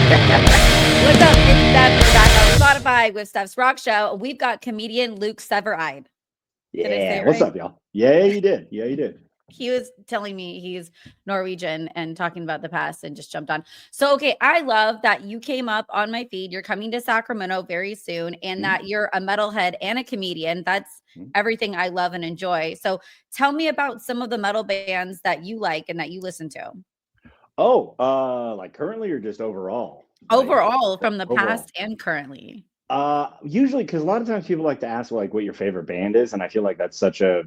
What's up? It's Steph. We're back on Spotify with Steph's Rock Show. We've got comedian Luke Severeid. Did I say Yeah, it what's right? up, y'all? Yeah, you did. Yeah, you did. He was telling me he's Norwegian and talking about the past and just jumped on. So, okay, I love that you came up on my feed. You're coming to Sacramento very soon and Mhm, that you're a metalhead and a comedian. That's mhm. everything I love and enjoy. So, tell me about some of the metal bands that you like and that you listen to Oh, like currently or just overall? Like overall from the overall. past and currently. Usually, because a lot of times people like to ask like what your favorite band is, and I feel like that's such a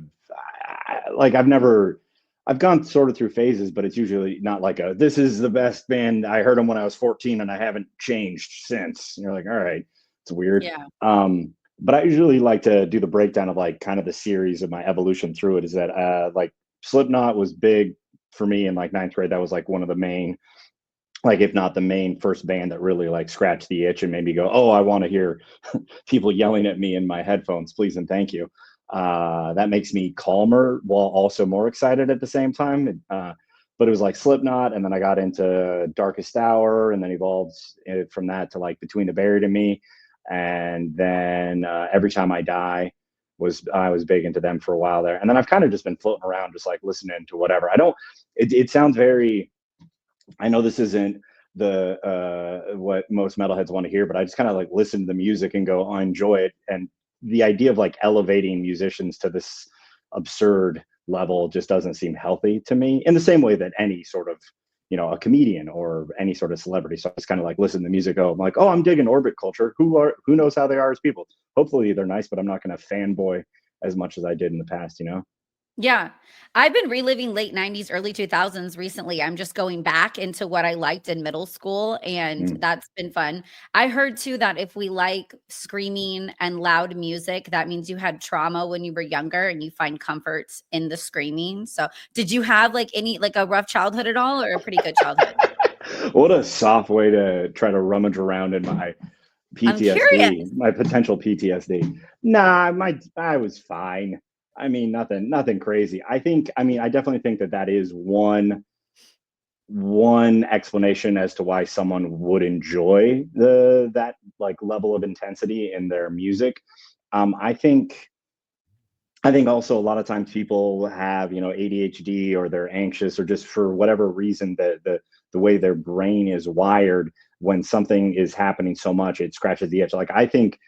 like I've gone sort of through phases, but it's usually not like a this is the best band. I heard them when I was 14 and I haven't changed since. And you're like, all right, it's weird. Yeah. But I usually like to do the breakdown of like kind of the series of my evolution through it. Is that like Slipknot was big for me in like ninth grade. That was like one of the main, like if not the main first band that really like scratched the itch and made me go, oh, I want to hear people yelling at me in my headphones, please and thank you. That makes me calmer while also more excited at the same time. But it was like Slipknot, and then I got into Darkest Hour, and then evolved from that to like Between the Buried and Me, and then Every Time I Die I was big into them for a while there, and then I've kind of just been floating around, just like listening to whatever. I don't. It sounds very. I know this isn't the what most metalheads want to hear, but I just kind of like listen to the music and go, I enjoy it. And the idea of like elevating musicians to this absurd level just doesn't seem healthy to me in the same way that any sort of a comedian or any sort of celebrity. So I just kind of like listen to the music. Go, I'm like, oh, I'm digging Orbit Culture. Who knows how they are as people? Hopefully they're nice, but I'm not going to fanboy as much as I did in the past. Yeah. I've been reliving late 90s, early 2000s recently. I'm just going back into what I liked in middle school, and Mm. that's been fun. I heard too that if we like screaming and loud music, that means you had trauma when you were younger and you find comfort in the screaming. So, did you have like any like a rough childhood at all or a pretty good childhood? What a soft way to try to rummage around in my I'm curious. PTSD, my potential PTSD. Nah, I was fine. I mean, nothing crazy. I definitely think that is one explanation as to why someone would enjoy the that like level of intensity in their music. Um, I think I think also a lot of times people have, ADHD or they're anxious or just for whatever reason the way their brain is wired when something is happening so much, it scratches the itch. Like I think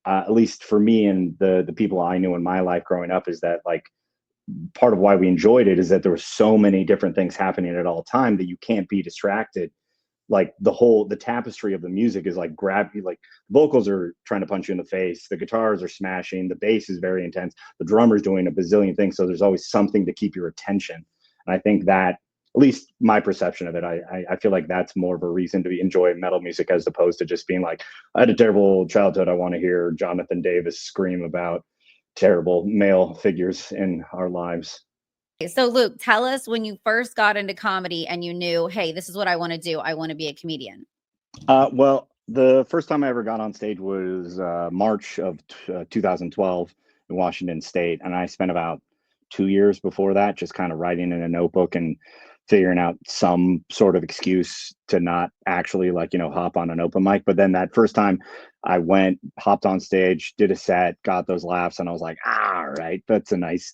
at least for me and the people I knew in my life growing up is that like part of why we enjoyed it is that there were so many different things happening at all time that you can't be distracted, like the tapestry of the music is like grab you, like vocals are trying to punch you in the face, the guitars are smashing, the bass is very intense, the drummer's doing a bazillion things, so there's always something to keep your attention. And I think that, at least my perception of it, I feel like that's more of a reason to enjoy metal music as opposed to just being like, I had a terrible childhood, I want to hear Jonathan Davis scream about terrible male figures in our lives. So, Luke, tell us when you first got into comedy and you knew, hey, this is what I want to do. I want to be a comedian. Well, the first time I ever got on stage was March of 2012 in Washington State, and I spent about 2 years before that just kind of writing in a notebook and figuring out some sort of excuse to not actually like hop on an open mic. But then that first time I went, hopped on stage, did a set, got those laughs, and I was like, all right, that's a nice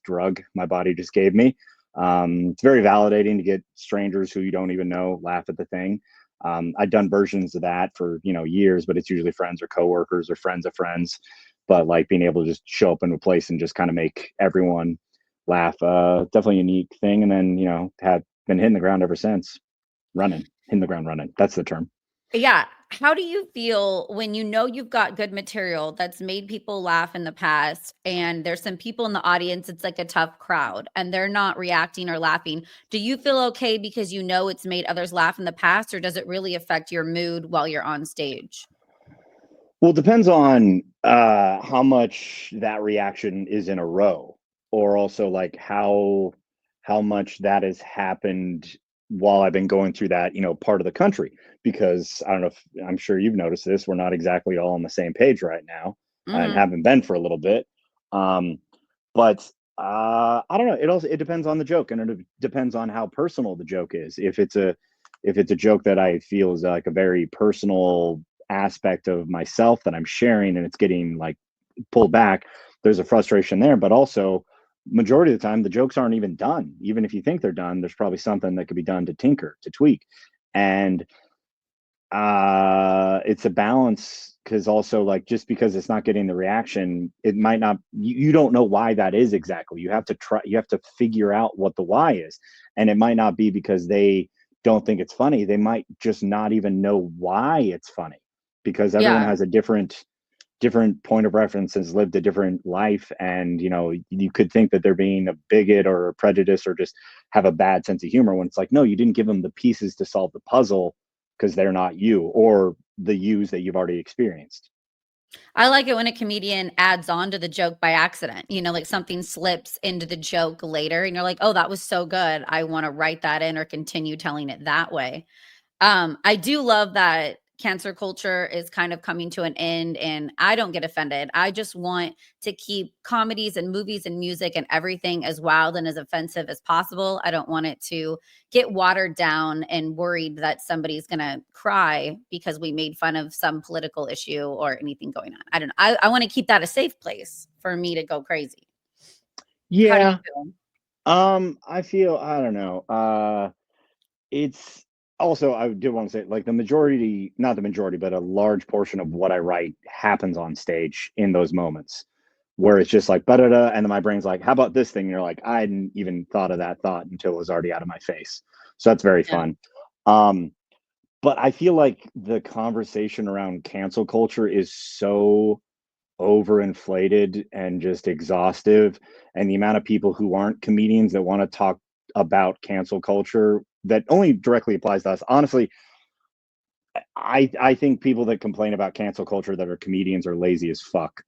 drug my body just gave me. It's very validating to get strangers who you don't even know laugh at the thing. I'd done versions of that for years, but it's usually friends or coworkers or friends of friends. But like being able to just show up in a place and just kind of make everyone laugh, definitely a unique thing. And then have been hitting the ground ever since, hitting the ground running. That's the term. Yeah. How do you feel when you know you've got good material that's made people laugh in the past and there's some people in the audience, it's like a tough crowd and they're not reacting or laughing? Do you feel okay because you know it's made others laugh in the past, or does it really affect your mood while you're on stage? Well, it depends on how much that reaction is in a row, or also like how much that has happened while I've been going through that part of the country. Because I don't know if I'm sure you've noticed this, we're not exactly all on the same page right now, and Mhm. haven't been for a little bit. Um, but I don't know. It depends on the joke, and it depends on how personal the joke is. If it's a if it's a joke that I feel is like a very personal aspect of myself that I'm sharing and it's getting like pulled back, there's a frustration there. But also, majority of the time, the jokes aren't even done. Even if you think they're done, there's probably something that could be done to tinker, to tweak. And it's a balance, because also, like, just because it's not getting the reaction, it might not, you don't know why that is exactly. You have to try, you have to figure out what the why is. And it might not be because they don't think it's funny. They might just not even know why it's funny, because everyone Yeah. has a different point of reference, has lived a different life. And you could think that they're being a bigot or a prejudice or just have a bad sense of humor, when it's like, no, you didn't give them the pieces to solve the puzzle, because they're not you or the yous that you've already experienced. I like it when a comedian adds on to the joke by accident, like something slips into the joke later and you're like, "Oh, that was so good. I wanna write that in or continue telling it that way." I do love that cancer culture is kind of coming to an end, and I don't get offended. I just want to keep comedies and movies and music and everything as wild and as offensive as possible. I don't want it to get watered down and worried that somebody's going to cry because we made fun of some political issue or anything going on. I don't know. I want to keep that a safe place for me to go crazy. How do you Yeah. feel? I feel, I don't know. It's also, I do want to say, like, the majority, not the majority, but a large portion of what I write happens on stage in those moments where it's just like, da da, and then my brain's like, how about this thing? And you're like, I hadn't even thought of that thought until it was already out of my face. So that's very Yeah. fun. Um, but I feel like the conversation around cancel culture is so overinflated and just exhaustive, and the amount of people who aren't comedians that want to talk about cancel culture that only directly applies to us. Honestly, I think people that complain about cancel culture that are comedians are lazy as fuck.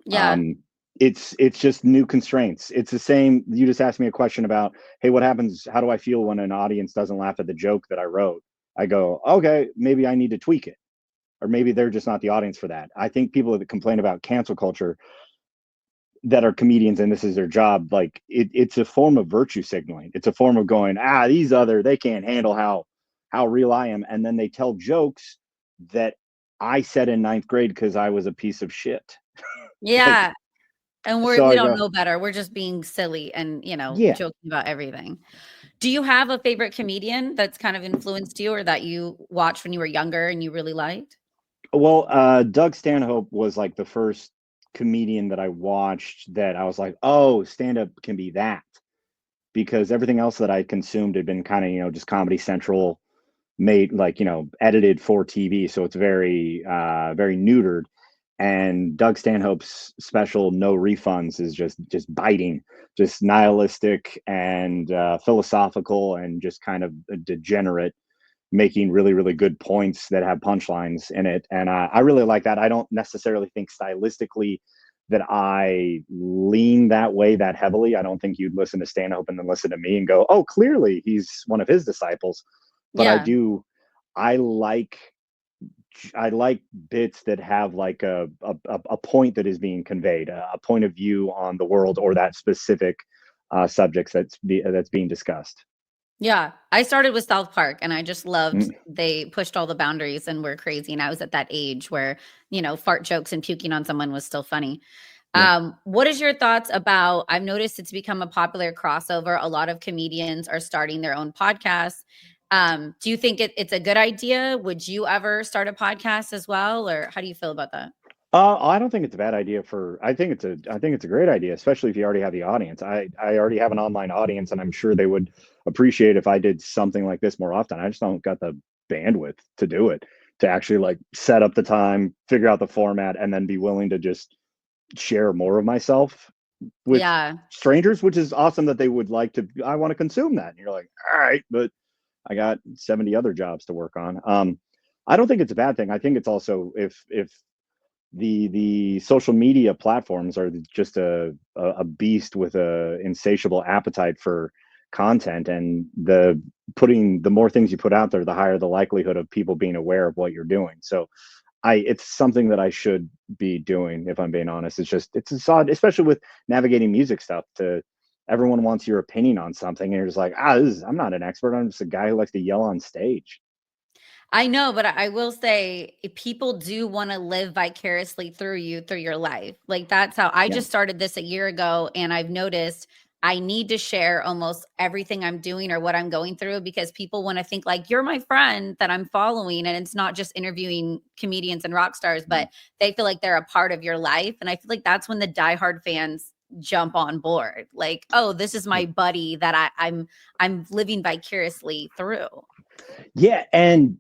Yeah. um it's just new constraints. It's the same, you just asked me a question about, hey, what happens, how do I feel when an audience doesn't laugh at the joke that I wrote? I go, okay, maybe I need to tweak it, or maybe they're just not the audience for that. I think people that complain about cancel culture that are comedians and this is their job, like, it's a form of virtue signaling. It's a form of going, these other, they can't handle how real I am, and then they tell jokes that I said in ninth grade because I was a piece of shit. Like, Yeah. And so we I don't go, know better. We're just being silly and, yeah. joking about everything. Do you have a favorite comedian that's kind of influenced you or that you watched when you were younger and you really liked? Well, Doug Stanhope was like the first comedian that I watched that I was like, oh, stand up can be that, because everything else that I consumed had been kind of, just Comedy Central made, like, edited for TV. So it's very, very neutered. And Doug Stanhope's special No Refunds is just biting, just nihilistic and philosophical and just kind of degenerate, making really, really good points that have punchlines in it. And I really like that. I don't necessarily think stylistically that I lean that way that heavily. I don't think you'd listen to Stanhope and then listen to me and go, oh, clearly he's one of his disciples. But I Yeah. do, I like I like bits that have like a point that is being conveyed, a point of view on the world or that specific subjects that's being discussed. Yeah. I started with South Park and I just loved Mm, they pushed all the boundaries and were crazy. And I was at that age where, fart jokes and puking on someone was still funny. yeah. What is your thoughts about I've noticed it's become a popular crossover. A lot of comedians are starting their own podcasts. Do you think it's a good idea? Would you ever start a podcast as well? Or how do you feel about that? I don't think it's a bad idea for. I think it's a great idea, especially if you already have the audience. I already have an online audience, and I'm sure they would appreciate if I did something like this more often. I just don't got the bandwidth to do it, to actually like set up the time, figure out the format, and then be willing to just share more of myself with Yeah. strangers, which is awesome that they would like to. I want to consume that, and you're like, all right, but I got 70 other jobs to work on. I don't think it's a bad thing. I think it's also, if the social media platforms are just a beast with a insatiable appetite for content, and the more things you put out there, the higher the likelihood of people being aware of what you're doing. So it's something that I should be doing, if I'm being honest. It's just, it's odd, especially with navigating music stuff, to everyone wants your opinion on something, and you're just like, I'm not an expert. I'm just a guy who likes to yell on stage. I know, but I will say people do wanna live vicariously through you, through your life. Like, that's how I Yeah. just started this a year ago, and I've noticed I need to share almost everything I'm doing or what I'm going through because people wanna think like, "You're my friend that I'm following," and it's not just interviewing comedians and rock stars, Mhm. but they feel like they're a part of your life, and I feel like that's when the diehard fans jump on board. Like, "Oh, this is my buddy that I'm living vicariously through." Yeah, and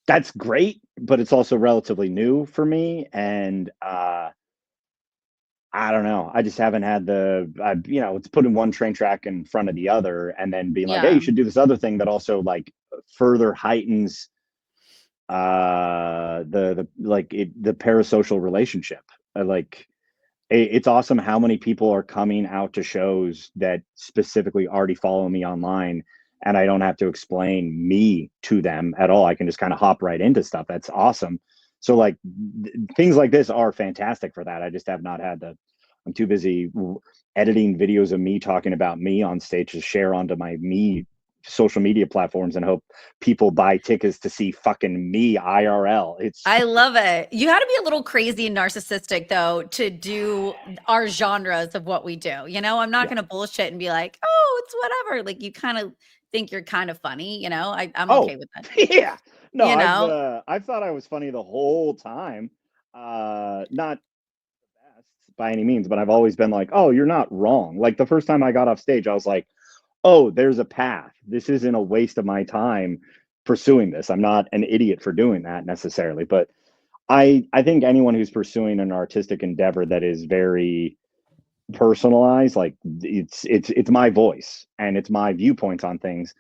that's great, but it's also relatively new for me, and I don't know. I just haven't had it's putting one train track in front of the other, and then being like, hey, you Yeah. should do this other thing that also like further heightens the parasocial relationship. Like it's awesome how many people are coming out to shows that specifically already follow me online, and I don't have to explain me to them at all. I can just kind of hop right into stuff. That's awesome. So like things like this are fantastic for that. I just have not had the I'm too busy editing videos of me talking about me on stage to share onto my me social media platforms and hope people buy tickets to see fucking me IRL. It's I love it. You had to be a little crazy and narcissistic though to do our genres of what we do. You know, I'm not yeah. going to bullshit and be like, "Oh, it's whatever." Like you kind of think you're kind of funny, you know? I'm Oh, okay with that. yeah. No, You know? I've thought I was funny the whole time. Not best by any means, but I've always been like, "Oh, you're not wrong." Like the first time I got off stage, I was like, "Oh, there's a path. This isn't a waste of my time pursuing this. I'm not an idiot for doing that necessarily." But I think anyone who's pursuing an artistic endeavor that is very personalized, like it's my voice and it's my viewpoints on things.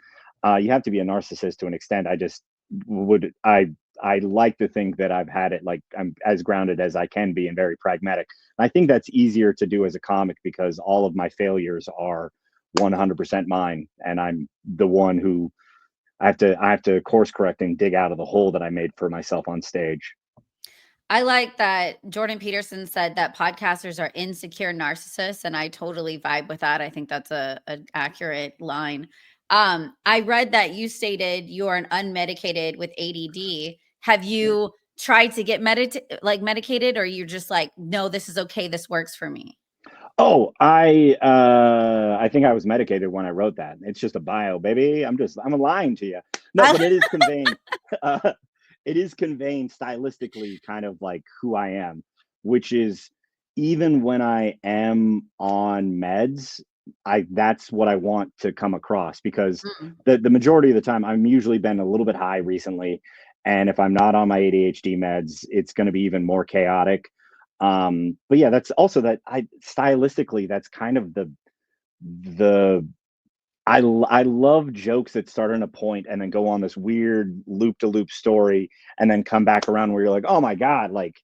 You have to be a narcissist to an extent. Would I like to think that I've had it like I'm as grounded as I can be and very pragmatic. And I think that's easier to do as a comic because all of my failures are 100% mine, and I'm the one who I have to course correct and dig out of the hole that I made for myself on stage. I like that Jordan Peterson said that podcasters are insecure narcissists, and I totally vibe with that. I think that's a an accurate line. I read that you stated you are an unmedicated with ADD. Have Yeah. you tried to get medicated, or you're just like, no, this is okay, this works for me? Oh, I think I was medicated when I wrote that. It's just a bio, baby. I'm lying to you. No, but it is conveying uh, it is conveying stylistically kind of like who I am, which is even when I am on meds, I that's what I want to come across because Mm. the majority of the time I'm usually been a little bit high recently, and if I'm not on my ADHD meds, it's going to be even more chaotic. But yeah, that's also that I stylistically that's kind of the I love jokes that start on a point and then go on this weird loop to loop story and then come back around where you're like, oh my god, like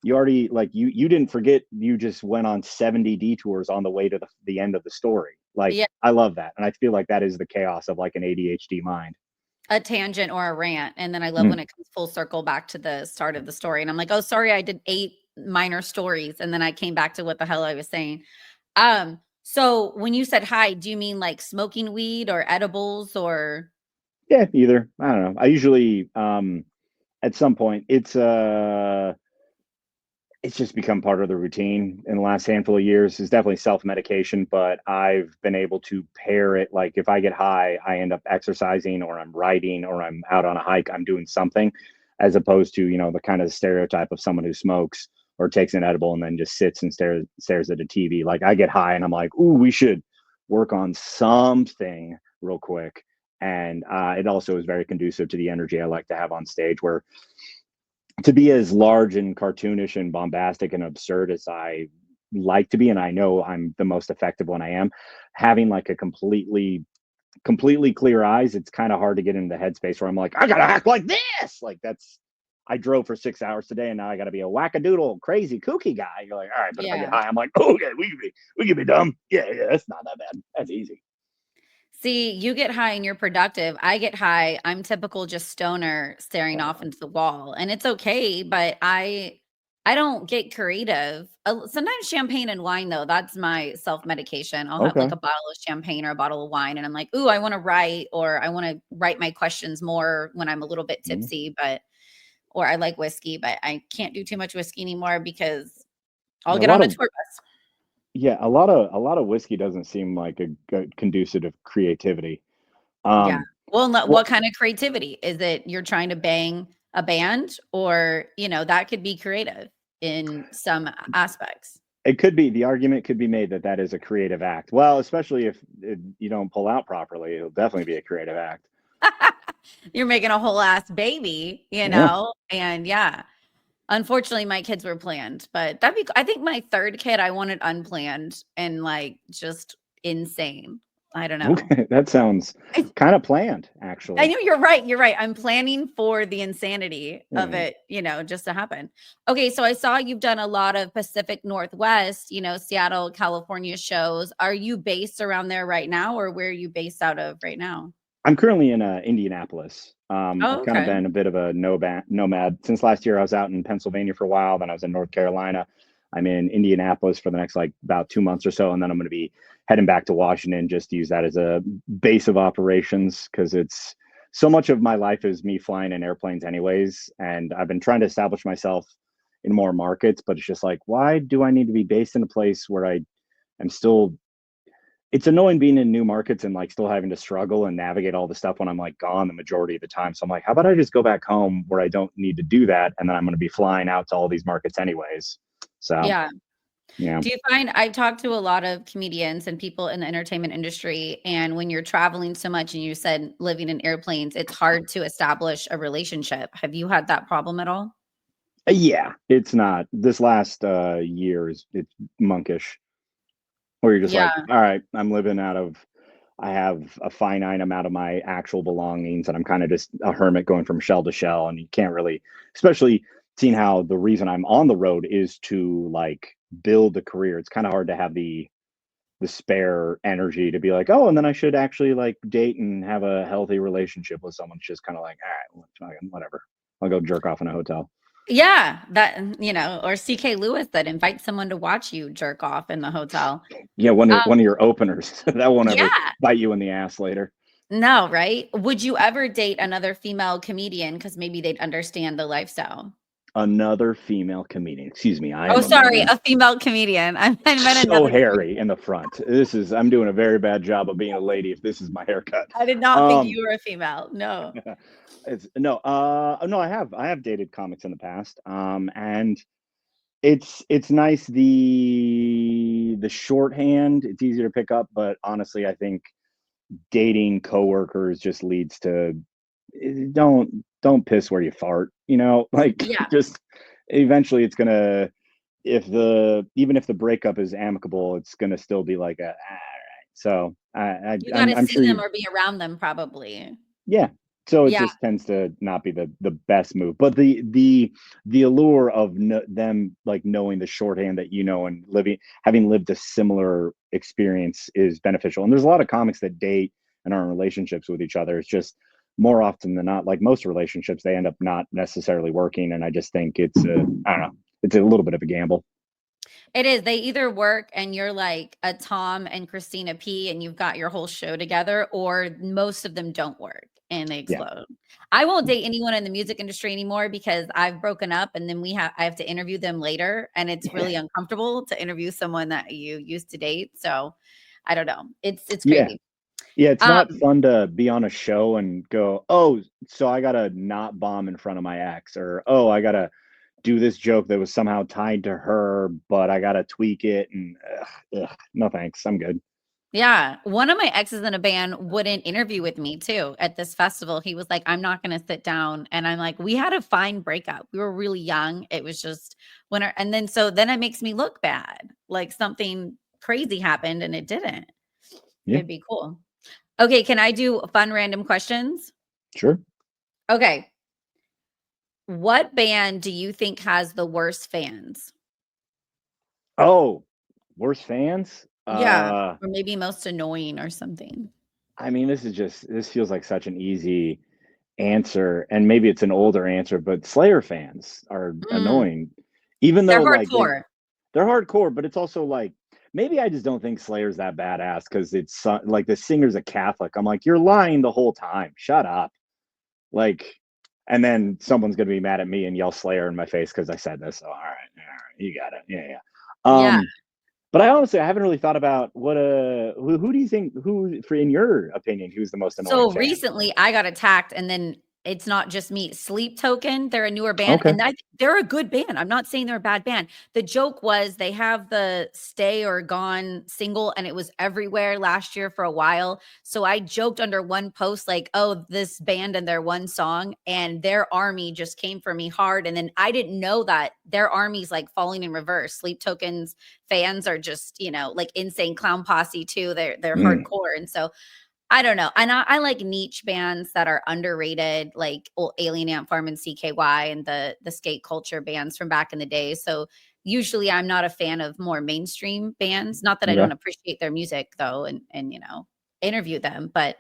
you already like you didn't forget you just went on 70 detours on the way to the end of the story. Like Yeah, I love that, and I feel like that is the chaos of like an ADHD mind. a tangent or a rant, and then I love Mm. when it comes full circle back to the start of the story, and I'm like, "Oh, sorry, I did 8 minor stories," and then I came back to what the hell I was saying. So when you said "hi," do you mean like smoking weed or edibles or Yeah, either. I don't know. I usually at some point it's just become part of the routine in the last handful of years. It's definitely self-medication, but I've been able to pair it. Like if I get high, I end up exercising or I'm writing or I'm out on a hike, I'm doing something, as opposed to, the kind of stereotype of someone who smokes or takes an edible and then just sits and stares at a TV. Like I get high and I'm like, ooh, we should work on something real quick. And it also is very conducive to the energy I like to have on stage, where to be as large and cartoonish and bombastic and absurd as I like to be, and I know I'm the most effective when I am, having like a completely clear eyes, it's kind of hard to get into the headspace where I'm like, I gotta act like this. Like that's I drove for 6 hours today and now I gotta be a wackadoodle, crazy, kooky guy. You're like, all right, but if I get yeah. high, I'm like, oh yeah, we can be dumb. Yeah, yeah, that's not that bad. That's easy. See, you get high and you're productive. I get high, I'm typical just stoner staring off Uh, into the wall, and it's okay, but I I don't get creative. Sometimes champagne and wine, though, that's my self-medication. I'll have, like, Okay. a bottle of champagne or a bottle of wine, and I'm like, "Ooh, I wanna write," or I wanna write my questions more when I'm a little bit Mhm. tipsy, but or I like whiskey, but I can't do too much whiskey anymore because I'll Yeah, a get on lot the of tour bus. a lot of whiskey doesn't seem like a good conducive to creativity. Yeah. Um, Well, no, well, what kind of creativity? Is it you're trying to bang a band or, that could be creative in some aspects. it could be the argument could be made that that is a creative act. Well, especially if you don't pull out properly, it'll definitely be a creative act. You're making a whole ass baby, Yeah. and yeah. Unfortunately, my kids were planned, but I think my 3rd kid, I wanted unplanned and, like, just insane. I don't know. Okay, that sounds kind of planned, I actually. know you're right. I'm planning for the insanity of Yeah. it, just to happen. Okay, so I saw you've done a lot of Pacific Northwest, Seattle, California shows. Are you based around there right now, or where are you based out of right now? I'm currently in Indianapolis. I've Oh, kind of okay. been a bit of a nomad since last year. I was out in Pennsylvania for a while, then I was in North Carolina. I'm in Indianapolis for the next like about 2 months or so, and then I'm going to be heading back to Washington just to use that as a base of operations because it's so much of my life is me flying in airplanes, anyways. And I've been trying to establish myself in more markets, but it's just like, why do I need to be based in a place where I am still it's annoying being in new markets and like still having to struggle and navigate all the stuff when I'm like gone the majority of the time. So I'm like, how about I just go back home where I don't need to do that, and then I'm going to be flying out to all these markets anyways. So Yeah. yeah, Do you find I've talked to a lot of comedians and people in the entertainment industry, and when you're traveling so much and you said living in airplanes, it's hard to establish a relationship. Have you had that problem at all? yeah, it's not this last year is it's monkish where you're just like, Yeah. all right, I'm living out of I have a finite amount of my actual belongings, and I'm kind of just a hermit going from shell to shell. And you can't really, especially seeing how the reason I'm on the road is to like build a career. It's kind of hard to have the spare energy to be like, oh, and then I should actually like date and have a healthy relationship with someone. It's just kind of like, all right, whatever. I'll go jerk off in a hotel. Yeah, or CK Lewis that invites someone to watch you jerk off in the hotel. Yeah, one Um, of your openers that won't ever yeah. bite you in the ass later. No, right? Would you ever date another female comedian because maybe they'd understand the lifestyle? Another female comedian. Excuse me, I Oh, am a sorry, man. a female comedian. I meant So another hairy comedian. in the front. I'm doing a very bad job of being a lady if this is my haircut. I did not think Um you were a female. No. it's no, I have dated comics in the past. And it's nice the shorthand, it's easier to pick up, but honestly, I think dating coworkers just leads to don't piss where you fart, like Yeah, just eventually it's gonna if the even if the breakup is amicable, it's gonna still be like a all right. So you I'm gotta I'm see sure them you or be around them probably. yeah. So it Yeah, just tends to not be the best move, but the allure of them like knowing the shorthand that and having lived a similar experience is beneficial. And there's a lot of comics that date and are in relationships with each other. It's just more often than not, like most relationships, they end up not necessarily working. And I just think I don't know, it's a little bit of a gamble. it is. They either work and you're like a Tom and Christina P and you've got your whole show together, or most of them don't work and they Yeah. explode. I won't date anyone in the music industry anymore because I've broken up and then I have to interview them later and it's really uncomfortable to interview someone that you used to date. So I don't know. It's Yeah. crazy. Yeah, it's Um not fun to be on a show and go, "Oh, so I gotta not bomb in front of my ex," or, "Oh, I gotta do this joke that was somehow tied to her, but I gotta tweak it," and no thanks, I'm good. Yeah, one of my exes in a band wouldn't interview with me too at this festival. He was like, "I'm not gonna sit down," and I'm like, "We had a fine breakup. We were really young. It was just when our," and then it makes me look bad, like something crazy happened and it didn't. Yeah, It'd be cool. Okay, can I do fun random questions? sure. Okay, what band do you think has the worst fans? Oh, worst fans? Yeah, or maybe most annoying or something. I mean, this feels like such an easy answer, and maybe it's an older answer, but Slayer fans are Mm, annoying. Even They're though like hardcore. they're hardcore, but it's also like maybe I just don't think Slayer's that badass because it's like the singer's a Catholic. I'm like, you're lying the whole time. Shut up. Like, and then someone's gonna be mad at me and yell Slayer in my face because I said this. So all right, you got it. Yeah, yeah. Yeah. But I honestly I haven't really thought about what who do you think who for in your opinion who's the most annoying So fan? recently I got attacked, and then it's not just me. Sleep Token, they're a newer band, Okay. and they're a good band. I'm not saying they're a bad band. The joke was they have the Stay or Gone single, and it was everywhere last year for a while. So I joked under one post, like, oh, this band and their one song, and their army just came for me hard. And then I didn't know that their army's like falling in reverse. Sleep Tokens fans are just, like Insane Clown Posse too. They're Mm, hardcore. And so I don't know. And I like niche bands that are underrated, like Alien Ant Farm and CKY and the skate culture bands from back in the day. So usually I'm not a fan of more mainstream bands. Not that I don't okay. appreciate their music though, and interview them, but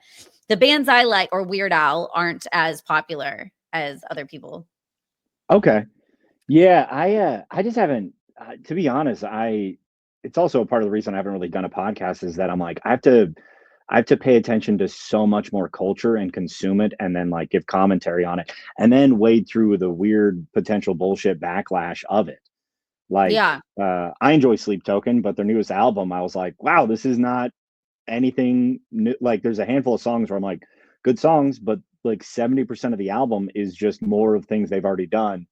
the bands I like or Weird Al aren't as popular as other people. Okay. Yeah, I just haven't to be honest, I it's also a part of the reason I haven't really done a podcast is that I'm like I have to pay attention to so much more culture and consume it and then like give commentary on it and then wade through the weird potential bullshit backlash of it. Like Yeah. I enjoy Sleep Token, but their newest album I was like, wow, this is not anything new. Like there's a handful of songs where I'm like, good songs, but like 70% of the album is just more of things they've already done.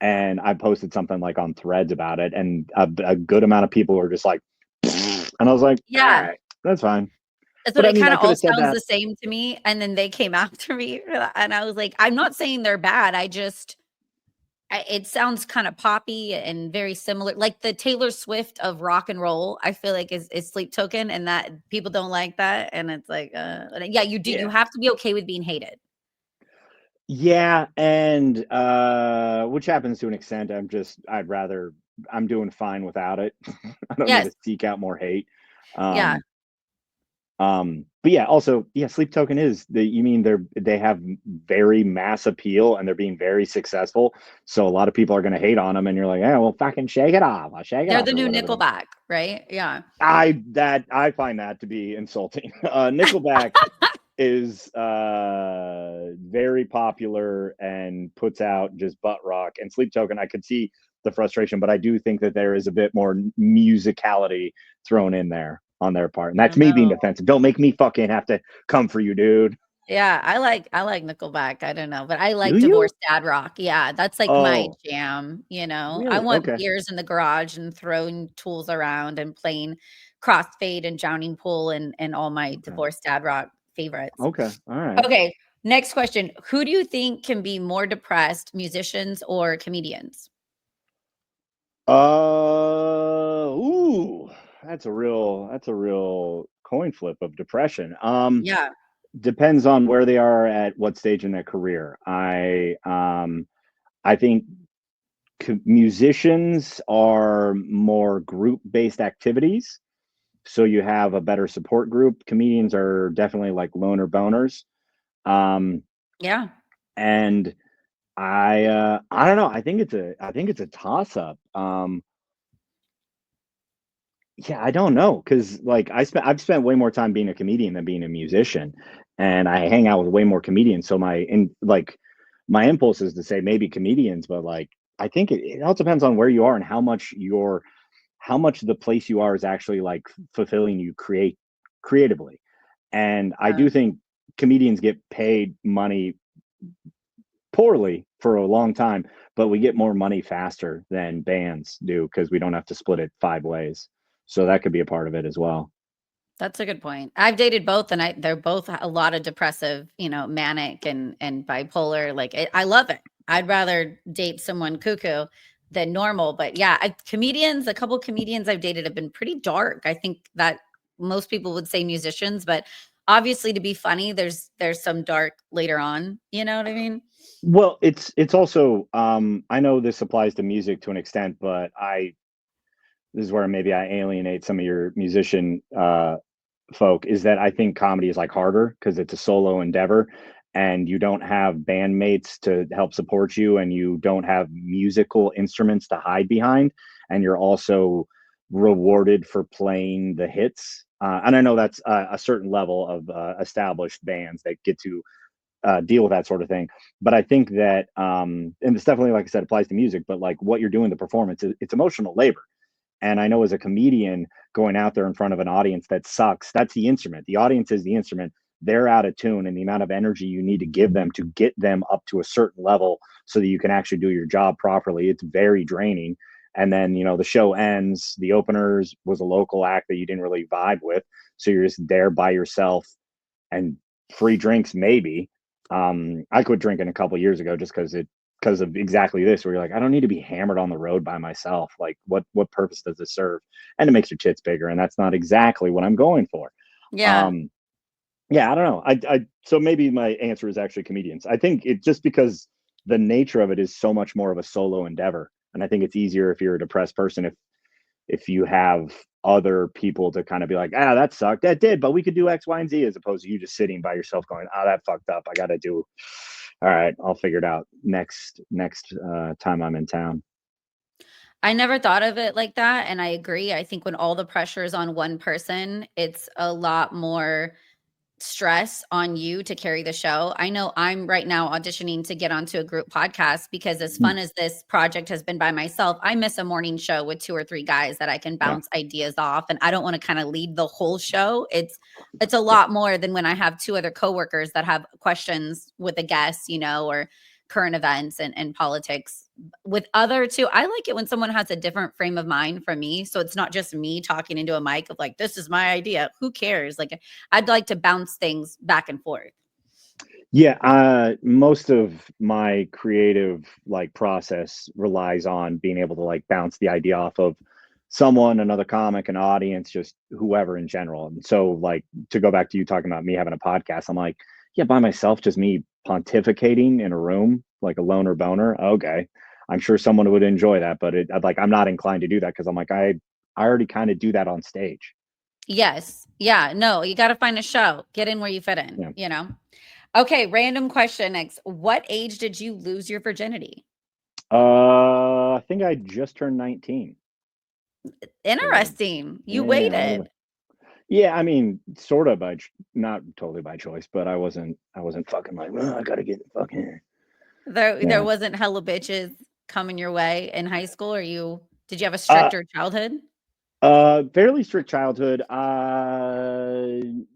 And I posted something like on Threads about it, and a good amount of people were just like, and I was like, all Yeah. right, that's fine. That's what But I it mean, I kinda could all have said sounds that. the same to me, and then they came after me for that, and I was like, "I'm not saying they're bad, it sounds kinda poppy and very similar like the Taylor Swift of rock and roll, I feel like is Sleep Token, and that people don't like that, and it's like, yeah, you Yeah. have to be okay with being hated. Yeah, and which happens to an extent. I'm doing fine without it. I don't need Yes, to seek out more hate. yeah. Um, but yeah, also, yeah, Sleep Token is you mean they have very mass appeal and they're being very successful. So a lot of people are gonna hate on them, and you're like, yeah, well, fucking shake it off. I'll shake it They're off the or new whatever. Nickelback, right? Yeah. I find that to be insulting. Nickelback is very popular and puts out just butt rock. And Sleep Token, I could see the frustration, but I do think that there is a bit more musicality thrown in there on their part. And I that's don't me being know. defensive. Don't make me fucking have to come for you, dude. Yeah, I like Nickelback, I don't know, but I Do like you? divorced dad rock, yeah, that's, like, my Oh, jam. I really? want Okay. beers in the garage and throwing tools around and playing Crossfade and Drowning Pool and all my Okay. divorced dad rock favorites. Okay. All right. Okay, next question, who do you think can be more depressed, musicians or comedians? Ooh, that's a real coin flip of depression. Yeah, Depends on where they are at what stage in their career. I think musicians are more group-based activities, so you have a better support group. Comedians are definitely like loner boners. Um, yeah, and I don't know. I think it's a toss up. Yeah, I don't know because like I've spent way more time being a comedian than being a musician, and I hang out with way more comedians. So my impulse is to say maybe comedians, but like I think it all depends on where you are and how much the place you are is actually like fulfilling you creatively. And I yeah. do think comedians get paid money poorly for a long time, but we get more money faster than bands do because we don't have to split it 5 ways. So that could be a part of it as well. That's a good point. I've dated both, and they're both a lot of depressive, manic and bipolar. Like I love it. I'd rather date someone cuckoo than normal. But yeah, a couple comedians I've dated have been pretty dark. I think that most people would say musicians, but obviously to be funny, there's some dark later on. You know what I mean? Well, it's also I know this applies to music to an extent, but I this is where maybe I alienate some of your musician folk is that I think comedy is like harder because it's a solo endeavor. and you don't have bandmates to help support you, and you don't have musical instruments to hide behind, and you're also rewarded for playing the hits. And I know that's a certain level of established bands that get to deal with that sort of thing. But I think that, and it's definitely, like I said, applies to music, but like what you're doing, the performance, it's emotional labor. And I know as a comedian going out there in front of an audience that sucks, that's the instrument. The audience is the instrument. They're out of tune, and the amount of energy you need to give them to get them up to a certain level so that you can actually do your job properly, it's very draining. And then, the show ends. The openers was a local act that you didn't really vibe with. So you're just there by yourself, and free drinks, maybe. I quit drinking a couple years ago just because of exactly this, where you're like, I don't need to be hammered on the road by myself. Like, what purpose does this serve? And it makes your tits bigger, and that's not exactly what I'm going for. Yeah. Um, yeah, I don't know. I so maybe my answer is actually comedians. I think it just because the nature of it is so much more of a solo endeavor, and I think it's easier if you're a depressed person if you have other people to kind of be like, that sucked, that did, but we could do X, Y, and Z, as opposed to you just sitting by yourself going, that fucked up. I got to do. All right, I'll figure it out next time I'm in town. I never thought of it like that, and I agree. I think when all the pressure is on one person, it's a lot more stress on you to carry the show. I know I'm right now auditioning to get onto a group podcast because as Mhm. fun as this project has been by myself, I miss a morning show with 2 or 3 guys that I can Yeah, bounce ideas off, and I don't wanna kinda lead the whole show. It's a yeah. lot more than when I have 2 other coworkers that have questions with a guest, or current events and politics. With other 2, I like it when someone has a different frame of mind from me, so it's not just me talking into a mic of like, "This is my idea." Who cares? Like, I'd like to bounce things back and forth. Yeah, most of my creative like process relies on being able to like bounce the idea off of someone, another comic, an audience, just whoever in general. And so, like, to go back to you talking about me having a podcast, I'm like, yeah, by myself, just me pontificating in a room like a loner boner. Okay, I'm sure someone would enjoy that, but I'm not inclined to do that because I'm like, I already kind of do that on stage. Yes. Yeah. No, you got to find a show. Get in where you fit Yeah. in. Okay. Random question next. What age did you lose your virginity? I think I just turned 19. So Interesting. You yeah, a little bit. waited. Yeah, I mean, sort of not totally by choice, but I wasn't fucking like, I gotta get fucking. There Yeah. wasn't hella bitches coming your way in high school, or did you have a Uh, stricter childhood? Fairly strict childhood.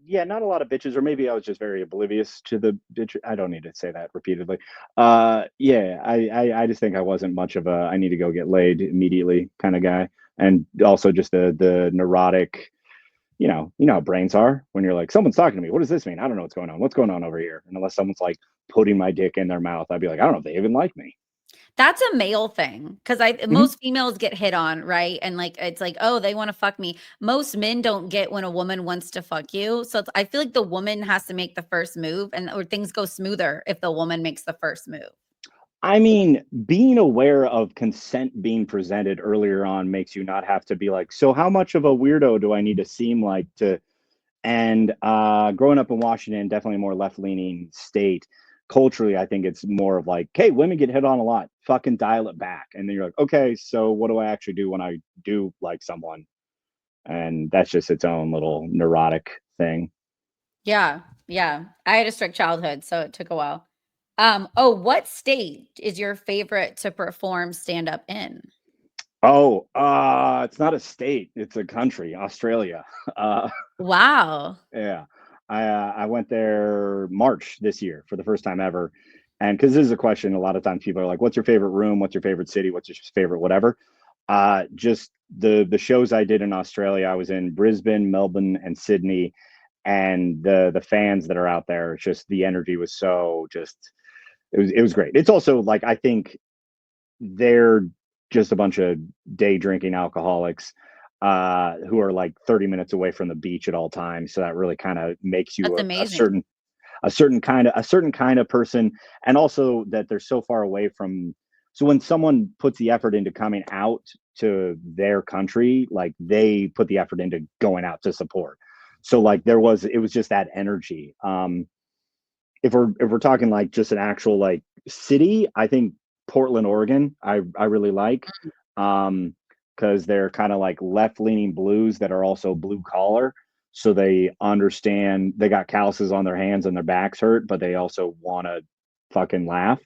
Yeah, not a lot of bitches, or maybe I was just very oblivious to the bitch. I don't need to say that repeatedly. Yeah, I just think I wasn't much of a I need to go get laid immediately kind of guy, and also just the neurotic. You know how brains are when you're like, someone's talking to me. What does this mean? I don't know what's going on. What's going on over here? And unless someone's like putting my dick in their mouth, I'd be like, I don't know if they even like me. That's a male thing, because I Mhm. most females get hit on, right? And, like, it's like, "Oh, they wanna fuck me." Most men don't get when a woman wants to fuck you, so I feel like the woman has to make the first move or things go smoother if the woman makes the first move. I mean, being aware of consent being presented earlier on makes you not have to be like, so how much of a weirdo do I need to seem like to? And growing up in Washington, definitely a more left leaning state. Culturally, I think it's more of like, hey, women get hit on a lot. Fucking dial it back. And then you're like, okay, so what do I actually do when I do like someone? And that's just its own little neurotic thing. Yeah, yeah. I had a strict childhood, so it took a while. Oh, what state is your favorite to perform stand-up in? Oh, it's not a state; it's a country, Australia. Uh, Wow. yeah, I went there March this year for the first time ever, and because this is a question, a lot of times people are like, "What's your favorite room? What's your favorite city? What's your favorite whatever?" Just the shows I did in Australia. I was in Brisbane, Melbourne, and Sydney, and the fans that are out there, it's just the energy was so just it was great. It's also like I think they're just a bunch of day drinking alcoholics who are like 30 minutes away from the beach at all times. So that really kind of makes you That's a amazing. certain a certain kind of person, and also that they're so far away from. So when someone puts the effort into coming out to their country, like they put the effort into going out to support. So like it was just that energy. if we're talking like just an actual like city, I think Portland, Oregon, I really like, um, because they're kind of like left leaning blues that are also blue collar, so they understand they got calluses on their hands and their backs hurt, but they also want to fucking laugh.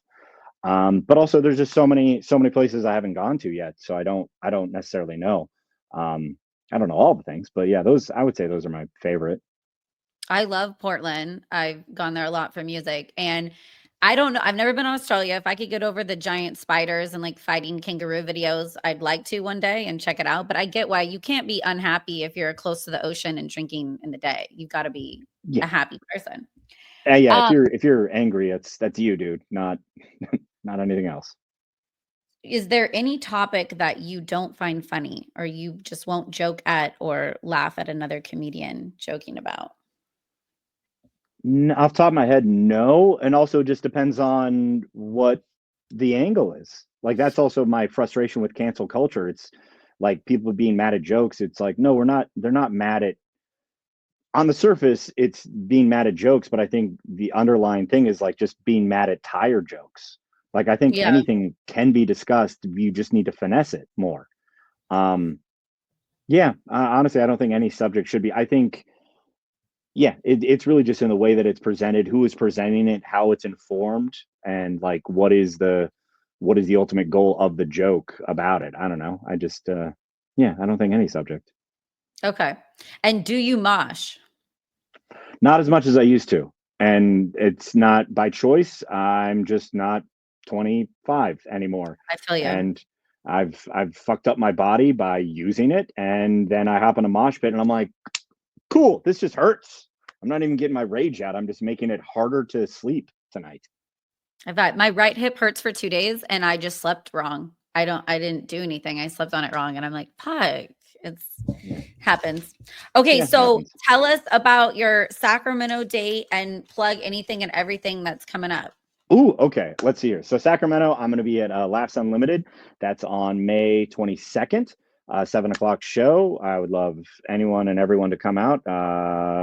But also, there's just so many places I haven't gone to yet, so I don't necessarily know. Um, I don't know all the things, but yeah, those I would say those are my favorite. I love Portland. I've gone there a lot for music, and I don't know, I've never been to Australia. If I could get over the giant spiders and, like, fighting kangaroo videos, I'd like to one day and check it out, but I get why you can't be unhappy if you're close to the ocean and drinking in the day. You've gotta be Yeah, a happy person. yeah. If Um, you're angry, that's you, dude, not anything else. is there any topic that you don't find funny or you just won't joke at or laugh at another comedian joking about? Off the top of my head, no, and also just depends on what the angle is. Like that's also my frustration with cancel culture. It's like people being mad at jokes. It's like no, we're not. They're not mad at on the surface. It's being mad at jokes, but I think the underlying thing is like just being mad at tire jokes. Like I think Yeah, anything can be discussed. You just need to finesse it more. Um, yeah, honestly, I don't think any subject should be. I think yeah, it's really just in the way that it's presented, who is presenting it, how it's informed, and like what is the ultimate goal of the joke about it. I don't know. I just yeah, I don't think any subject. okay. And do you mosh? Not as much as I used to. And it's not by choice. I'm just not 25 anymore. I feel you. And I've fucked up my body by using it. And then I hop in a mosh pit and I'm like, cool, this just hurts. I'm not even getting my rage out. I'm just making it harder to sleep tonight. I've got my right hip hurts for 2 days, and I just slept wrong. I didn't do anything, I slept on it wrong, and I'm like, "Fuck." It's Yeah. happens. Okay, Yeah, so happens. tell us about your Sacramento date and plug anything and everything that's coming up. Ooh, okay. Let's see here. So Sacramento, I'm going to be at Laughs Unlimited. That's on May 22nd, 7 o'clock show. I would love anyone and everyone to come out.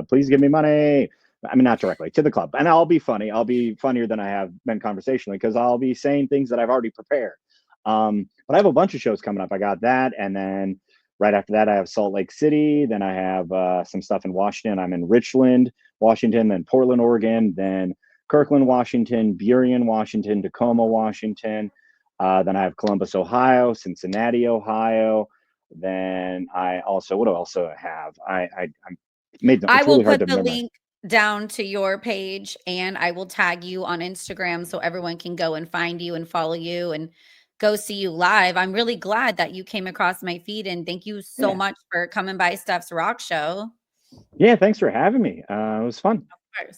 Please give me money. I mean, not directly to the club, and I'll be funny. I'll be funnier than I have been conversationally because I'll be saying things that I've already prepared. But I have a bunch of shows coming up. I got that, and then right after that, I have Salt Lake City. Then I have some stuff in Washington. I'm in Richland, Washington, then Portland, Oregon, then Kirkland, Washington, Burien, Washington, Tacoma, Washington. Then I have Columbus, Ohio, Cincinnati, Ohio. Then I also, what do I also have? I made them, I it's will really hard put to the remember. link down to your page, and I will tag you on Instagram so everyone can go and find you and follow you and go see you live. I'm really glad that you came across my feed, and thank you so Yeah. much for coming by Steph's Rock Show. Yeah. Thanks for having me. It was fun.